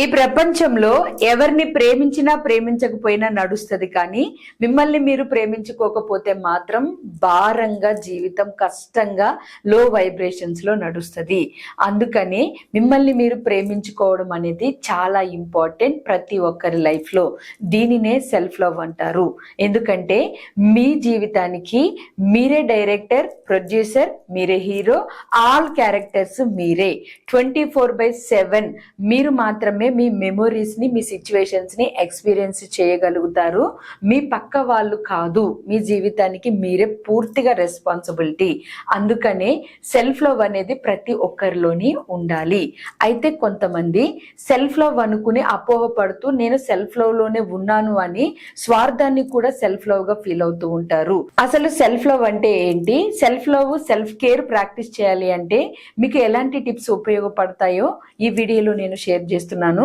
ఈ ప్రపంచంలో ఎవరిని ప్రేమించినా ప్రేమించకపోయినా నడుస్తుంది, కానీ మిమ్మల్ని మీరు ప్రేమించుకోకపోతే మాత్రం భారంగా, జీవితం కష్టంగా, లో వైబ్రేషన్స్ లో నడుస్తుంది. అందుకని మిమ్మల్ని మీరు ప్రేమించుకోవడం అనేది చాలా ఇంపార్టెంట్ ప్రతి ఒక్కరి లైఫ్ లో. దీనినే సెల్ఫ్ లవ్ అంటారు. ఎందుకంటే మీ జీవితానికి మీరే డైరెక్టర్, ప్రొడ్యూసర్, మీరే హీరో, ఆల్ క్యారెక్టర్స్ మీరే. 24/7 మీరు మాత్రమే మీ మెమొరీస్ ని, మీ సిచ్యువేషన్స్ ని ఎక్స్పీరియన్స్ చేయగలుగుతారు. మీ పక్క వాళ్ళు కాదు. మీ జీవితానికి మీరే పూర్తిగా రెస్పాన్సిబిలిటీ. అందుకనే సెల్ఫ్ లవ్ అనేది ప్రతి ఒక్కరిలోని ఉండాలి. అయితే కొంతమంది సెల్ఫ్ లవ్ అనుకుని అపోహపడుతూ నేను సెల్ఫ్ లవ్ లోనే ఉన్నాను అని స్వార్థాన్ని కూడా సెల్ఫ్ లవ్ గా ఫీల్ అవుతూ ఉంటారు. అసలు సెల్ఫ్ లవ్ అంటే ఏంటి? Self love, self care practice చేయాలి అంటే మీకు ఎలాంటి టిప్స్ ఉపయోగపడతాయో ఈ వీడియోలో నేను షేర్ చేస్తున్నాను.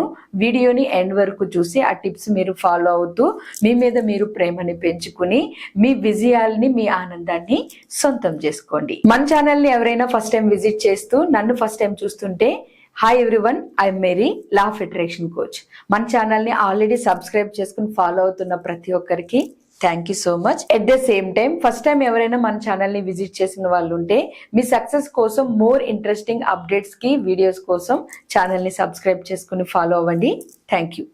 వీడియోని ఎండ్ వరకు చూసి ఆ టిప్స్ మీరు ఫాలో అవుతూ మీ మీద మీరు ప్రేమని పెంచుకుని మీ విజయాల్ని, మీ ఆనందాన్ని సొంతం చేసుకోండి. మన ఛానల్ ని ఎవరైనా ఫస్ట్ టైం విజిట్ చేస్తూ నన్ను ఫస్ట్ టైం చూస్తుంటే, hi everyone, I'm Mary, law of attraction coach. మన ఛానల్ ని ఆల్రెడీ సబ్స్క్రైబ్ చేసుకుని ఫాలో అవుతున్న ప్రతి ఒక్కరికి thank you so much. At the same time first time ఎవరైనా మన ఛానల్ ని విజిట్ చేసిన వాళ్ళు ఉంటే మీ సక్సెస్ కోసం, మోర్ ఇంట్రెస్టింగ్ అప్డేట్స్ కి, వీడియోస్ కోసం ఛానల్ ని సబ్స్క్రైబ్ చేసుకుని ఫాలో అవ్వండి. Thank you.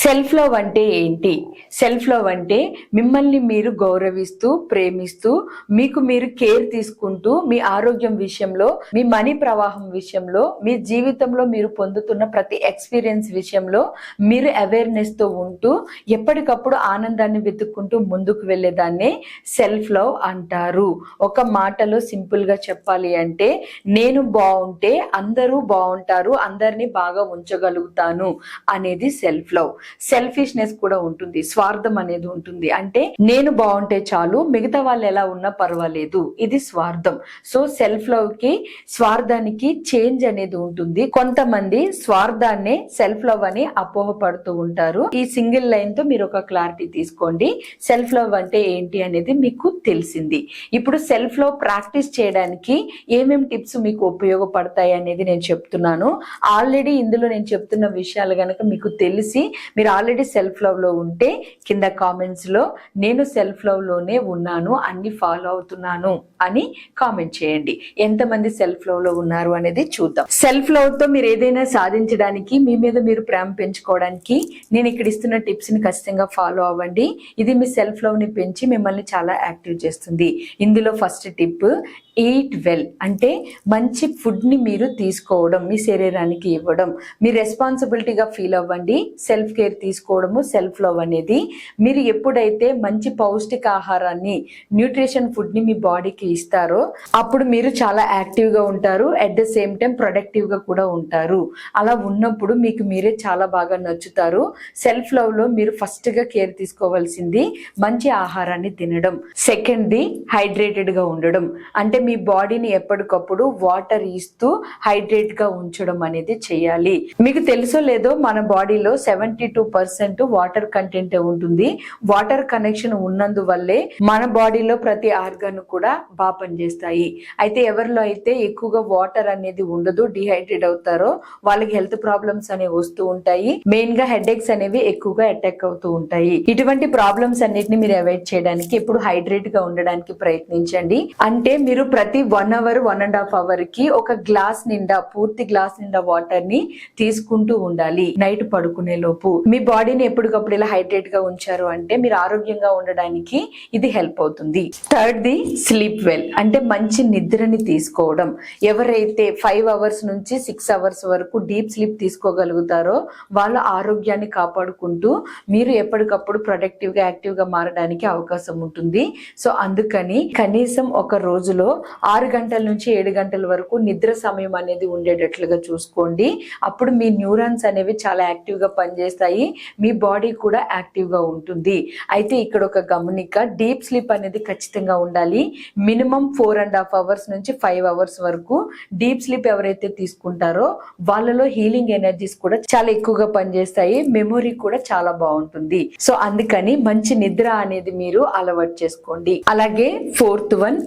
సెల్ఫ్ లవ్ అంటే ఏంటి? సెల్ఫ్ లవ్ అంటే మిమ్మల్ని మీరు గౌరవిస్తూ, ప్రేమిస్తూ, మీకు మీరు కేర్ తీసుకుంటూ, మీ ఆరోగ్యం విషయంలో, మీ మనీ ప్రవాహం విషయంలో, మీ జీవితంలో మీరు పొందుతున్న ప్రతి ఎక్స్పీరియన్స్ విషయంలో మీరు అవేర్నెస్ తో ఉంటూ ఎప్పటికప్పుడు ఆనందాన్ని వెతుక్కుంటూ ముందుకు వెళ్ళేదాన్నే సెల్ఫ్ లవ్ అంటారు. ఒక మాటలో సింపుల్ గా చెప్పాలి అంటే, నేను బాగుంటే అందరూ బాగుంటారు, అందరినీ బాగా ఉంచగలుగుతాను అనేది సెల్ఫ్ లవ్. సెల్ఫిష్నెస్ కూడా ఉంటుంది, స్వార్థం అనేది ఉంటుంది. అంటే నేను బాగుంటే చాలు, మిగతా వాళ్ళు ఎలా ఉన్నా పర్వాలేదు, ఇది స్వార్థం. సో సెల్ఫ్ లవ్ కి, స్వార్థానికి చేంజ్ అనేది ఉంటుంది. కొంతమంది స్వార్థాన్నే సెల్ఫ్ లవ్ అని అపోహపడుతూ ఉంటారు. ఈ సింగిల్ లైన్ తో మీరు ఒక క్లారిటీ తీసుకోండి. సెల్ఫ్ లవ్ అంటే ఏంటి అనేది మీకు తెలిసింది. ఇప్పుడు సెల్ఫ్ లవ్ ప్రాక్టీస్ చేయడానికి ఏమేం టిప్స్ మీకు ఉపయోగపడతాయి అనేది నేను చెప్తున్నాను. ఆల్రెడీ ఇందులో నేను చెప్తున్న విషయాలు గనక మీకు తెలిసి మీరు ఆల్రెడీ సెల్ఫ్ లవ్ లో ఉంటే కింద కామెంట్స్ లో నేను సెల్ఫ్ లవ్ లోనే ఉన్నాను, అన్ని ఫాలో అవుతున్నాను అని కామెంట్ చేయండి. ఎంతమంది సెల్ఫ్ లవ్ లో ఉన్నారు అనేది చూద్దాం. సెల్ఫ్ లవ్ తో మీరు ఏదైనా సాధించడానికి, మీ మీద మీరు ప్రేమ పెంచుకోవడానికి నేను ఇక్కడ ఇస్తున్న టిప్స్ ని ఖచ్చితంగా ఫాలో అవ్వండి. ఇది మీ సెల్ఫ్ లవ్ ని పెంచి మిమ్మల్ని చాలా యాక్టివ్ చేస్తుంది. ఇందులో ఫస్ట్ టిప్, ఈట్ వెల్. అంటే మంచి ఫుడ్ ని మీరు తీసుకోవడం, మీ శరీరానికి ఇవ్వడం. మీ రెస్పాన్సిబిలిటీగా ఫీల్ అవ్వండి. సెల్ఫ్ కేర్ తీసుకోవడము సెల్ఫ్ లవ్ అనేది. మీరు ఎప్పుడైతే మంచి పౌష్టిక ఆహారాన్ని, న్యూట్రిషన్ ఫుడ్ ని మీ బాడీకి ఇస్తారో అప్పుడు మీరు చాలా యాక్టివ్ గా ఉంటారు. At the same time productive గా కూడా ఉంటారు. అలా ఉన్నప్పుడు మీకు మీరే చాలా బాగా నచ్చుతారు. సెల్ఫ్ లవ్ లో మీరు ఫస్ట్ గా కేర్ తీసుకోవాల్సింది మంచి ఆహారాన్ని తినడం. సెకండ్ ది హైడ్రేటెడ్ గా ఉండడం. అంటే మీ బాడీని ఎప్పటికప్పుడు వాటర్ ఇస్తూ హైడ్రేట్ గా ఉంచడం అనేది చేయాలి. మీకు తెలుసో లేదో, మన బాడీలో 72% వాటర్ కంటెంట్ ఉంటుంది. వాటర్ కనెక్షన్ ఉన్నందువల్లే మన బాడీలో ప్రతి ఆర్గాన్ కూడా బాగా పనిచేస్తాయి. అయితే ఎవరిలో అయితే ఎక్కువగా వాటర్ అనేది ఉండదు, డిహైడ్రేట్ అవుతారో వాళ్ళకి హెల్త్ ప్రాబ్లమ్స్ అనేవి వస్తూ ఉంటాయి. మెయిన్ గా హెడేక్స్ అనేవి ఎక్కువగా అటాక్ అవుతూ ఉంటాయి. ఇటువంటి ప్రాబ్లమ్స్ అన్నిటిని మీరు అవాయిడ్ చేయడానికి ఎప్పుడు హైడ్రేట్ గా ఉండడానికి ప్రయత్నించండి. అంటే మీరు ప్రతి 1 అవర్, 1.5 అవర్ కి ఒక గ్లాస్ నిండా, పూర్తి గ్లాస్ నిండా వాటర్ ని తీసుకుంటూ ఉండాలి. నైట్ పడుకునే లోపు మీ బాడీని ఎప్పటికప్పుడు ఇలా హైడ్రేట్ గా ఉంచారు అంటే మీరు ఆరోగ్యంగా ఉండడానికి ఇది హెల్ప్ అవుతుంది. Third the sleep well. అంటే మంచి నిద్రని తీసుకోవడం. ఎవరైతే 5 అవర్స్ నుంచి 6 అవర్స్ వరకు డీప్ స్లీప్ తీసుకోగలుగుతారో వాళ్ళ ఆరోగ్యాన్ని కాపాడుకుంటూ మీరు ఎప్పటికప్పుడు ప్రొడక్టివ్ గా, యాక్టివ్ గా మారడానికి అవకాశం ఉంటుంది. సో అందుకని కనీసం ఒక రోజులో 6 గంటల నుంచి 7 గంటల వరకు నిద్ర సమయం అనేది ఉండేటట్లుగా చూసుకోండి. అప్పుడు మీ న్యూరాన్స్ అనేవి చాలా యాక్టివ్ గా పనిచేస్తాయి. మీ బాడీ కూడా యాక్టివ్ గా ఉంటుంది. అయితే ఇక్కడ ఒక గమనిక, డీప్ స్లీప్ అనేది ఖచ్చితంగా ఉండాలి. మినిమం 4.5 అవర్స్ నుంచి 5 అవర్స్ వరకు డీప్ స్లీప్ ఎవరైతే తీసుకుంటారో వాళ్ళలో హీలింగ్ ఎనర్జీస్ కూడా చాలా ఎక్కువగా పనిచేస్తాయి. మెమొరీ కూడా చాలా బాగుంటుంది. సో అందుకని మంచి నిద్ర అనేది మీరు అలవాటు చేసుకోండి. అలాగే 4th వన్,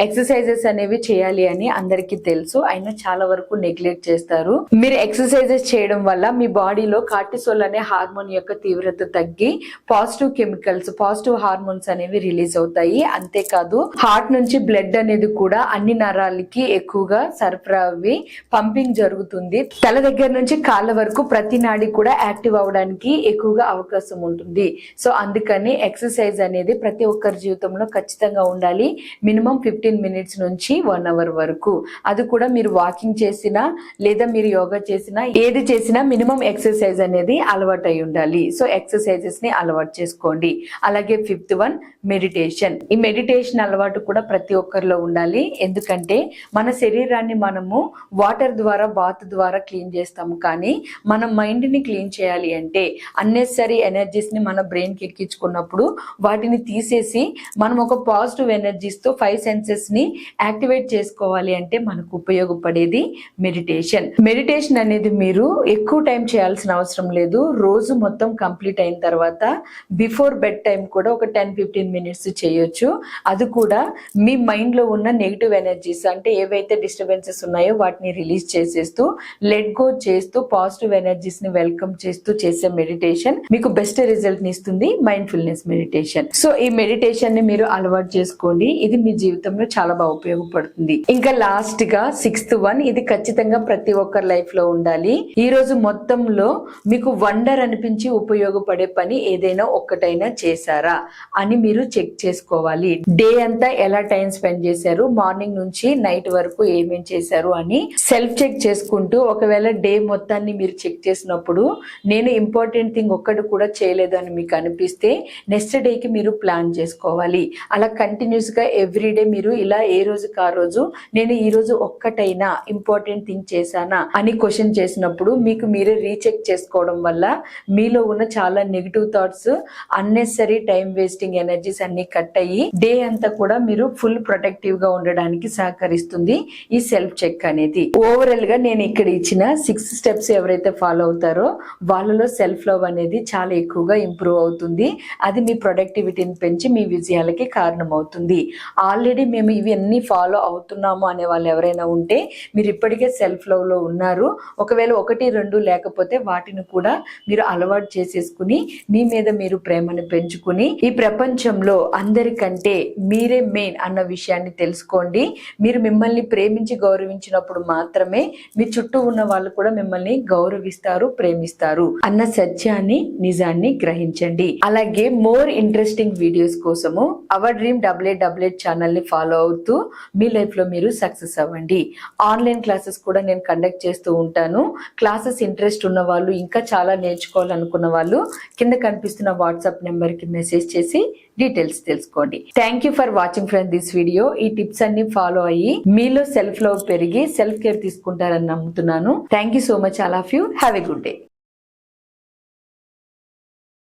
ఎక్సర్సైజెస్ అనేవి చేయాలి అని అందరికీ తెలుసు, అయినా చాలా వరకు నెగ్లెక్ట్ చేస్తారు. మీరు ఎక్సర్సైజెస్ చేయడం వల్ల మీ బాడీలో కార్టిసోల్ అనే హార్మోన్ యొక్క తీవ్రత తగ్గి పాజిటివ్ కెమికల్స్, పాజిటివ్ హార్మోన్స్ అనేవి రిలీజ్ అవుతాయి. అంతేకాదు హార్ట్ నుంచి బ్లడ్ అనేది కూడా అన్ని నరాలకి ఎక్కువగా సరఫరా అవి పంపింగ్ జరుగుతుంది. తల దగ్గర నుంచి కాళ్ళ వరకు ప్రతి నాడి కూడా యాక్టివ్ అవడానికి ఎక్కువగా అవకాశం ఉంటుంది. సో అందుకని ఎక్సర్సైజ్ అనేది ప్రతి ఒక్కరి జీవితంలో ఖచ్చితంగా ఉండాలి. మినిమం 15 మినిట్స్ నుంచి 1 అవర్ వరకు. అది కూడా మీరు వాకింగ్ చేసినా లేదా మీరు యోగా చేసినా ఏది చేసినా మినిమం ఎక్సర్సైజ్ అనేది అలవాటు అయి ఉండాలి. సో ఎక్సర్సైజెస్ ని అలవాటు చేసుకోండి. అలాగే 5th వన్, మెడిటేషన్. ఈ మెడిటేషన్ అలవాటు కూడా ప్రతి ఒక్కరిలో ఉండాలి. ఎందుకంటే మన శరీరాన్ని మనము వాటర్ ద్వారా, బాత్ ద్వారా క్లీన్ చేస్తాము, కానీ మన మైండ్ ని క్లీన్ చేయాలి అంటే అన్నెసరీ ఎనర్జీస్ ని మన బ్రెయిన్ కి ఎక్కించుకున్నప్పుడు వాటిని తీసేసి మనం ఒక పాజిటివ్ ఎనర్జీస్ తో 5 సెన్సెస్ ని యాక్టివేట్ చేసుకోవాలి అంటే మనకు ఉపయోగపడేది మెడిటేషన్. మెడిటేషన్ అనేది మీరు ఎక్కువ టైం చేయాల్సిన అవసరం లేదు. రోజు మొత్తం కంప్లీట్ అయిన తర్వాత బిఫోర్ బెడ్ టైం కూడా ఒక 10-15 మినిట్స్ చేయొచ్చు. అది కూడా మీ మైండ్ లో ఉన్న నెగిటివ్ ఎనర్జీస్ అంటే ఏవైతే డిస్టర్బెన్సెస్ ఉన్నాయో వాటిని రిలీజ్ చేసేస్తూ, లెట్ గో చేస్తూ, పాజిటివ్ ఎనర్జీస్ ని వెల్కమ్ చేస్తూ చేసే మెడిటేషన్ మీకు బెస్ట్ రిజల్ట్ ని ఇస్తుంది. Mindfulness meditation. సో ఈ మెడిటేషన్ ని మీరు అలవాటు చేసుకోండి. ఇది మీ జీవితంలో చాలా బాగా ఉపయోగపడుతుంది. ఇంకా లాస్ట్ గా 6th వన్, ఇది ఖచ్చితంగా ప్రతి ఒక్కరి లైఫ్ లో ఉండాలి. ఈ రోజు మొత్తంలో మీకు వండర్ అనిపించి ఉపయోగపడే పని ఏదైనా ఒక్కటైనా చేశారా అని మీరు చెక్ చేసుకోవాలి. డే అంతా ఎలా టైం స్పెండ్ చేశారు, మార్నింగ్ నుంచి నైట్ వరకు ఏమేం చేశారు అని సెల్ఫ్ చెక్ చేసుకుంటూ, ఒకవేళ డే మొత్తాన్ని మీరు చెక్ చేసినప్పుడు నేను ఇంపార్టెంట్ థింగ్ ఒక్కటి కూడా చేయలేదు అని మీకు అనిపిస్తే నెక్స్ట్ డేకి మీరు ప్లాన్ చేసుకోవాలి. అలా కంటిన్యూస్ గా ఎవ్రీడే మీరు ఇలా ఏ రోజుకి ఆ రోజు నేను ఈ రోజు ఒక్కటైనా ఇంపార్టెంట్ థింగ్ చేశానా అని క్వశ్చన్ చేసినప్పుడు మీకు మీరే రీచెక్ చేసుకోవడం వల్ల మీలో ఉన్న చాలా negative thoughts, unnecessary time wasting energies అన్ని కట్ అయ్యి డే అంతా కూడా మీరు ఫుల్ ప్రొటెక్టివ్ గా ఉండడానికి సహకరిస్తుంది ఈ సెల్ఫ్ చెక్ అనేది. ఓవరాల్ గా నేను ఇక్కడ ఇచ్చిన 6 స్టెప్స్ ఎవరైతే ఫాలో అవుతారో వాళ్ళలో సెల్ఫ్ లవ్ అనేది చాలా ఎక్కువగా ఇంప్రూవ్ అవుతుంది. అది మీ ప్రొడక్టివిటీని పెంచి మీ విజయాలకి కారణం అవుతుంది. ఆల్రెడీ మేము ఇవన్నీ ఫాలో అవుతున్నాము అనే వాళ్ళు ఎవరైనా ఉంటే మీరు ఇప్పటికే సెల్ఫ్ లవ్ లో ఉన్నారు. ఒకవేళ 1-2 లేకపోతే వాటిని కూడా మీరు అలవాటు చేసేసుకుని మీ మీద మీరు ప్రేమను పెంచుకుని ఈ ప్రపంచంలో అందరికంటే మీరే మెయిన్ అన్న విషయాన్ని తెలుసుకోండి. మీరు మిమ్మల్ని ప్రేమించి గౌరవించినప్పుడు మాత్రమే మీ చుట్టూ ఉన్న వాళ్ళు కూడా మిమ్మల్ని గౌరవిస్తారు, ప్రేమిస్తారు అన్న సత్యాన్ని, నిజాన్ని గ్రహించండి. అలాగే మోర్ ఇంట్రెస్టింగ్ వీడియోస్ కోసము అవర్ డ్రీమ్ AA ఛానల్ ని ఫాలో అవుతూ మీ లైఫ్ లో మీరు సక్సెస్ అవ్వండి. ఆన్లైన్ క్లాసెస్ కూడా నేను కండక్ట్ చేస్తూ ఉంటాను. క్లాసెస్ ఇంట్రెస్ట్ ఉన్న వాళ్ళు, ఇంకా చాలా నేర్చుకోవాలనుకున్న వాళ్ళు కింద కనిపిస్తున్న వాట్సాప్ నెంబర్ కి మెసేజ్ చేసి డీటెయిల్స్ తెలుసుకోండి. Thank you for watching friends this video. ఈ టిప్స్ అన్ని ఫాలో అయ్యి మీలో సెల్ఫ్ లవ్ పెరిగి సెల్ఫ్ కేర్ తీసుకుంటారని నమ్ముతున్నాను. Thank you so much all of you. Have a good day.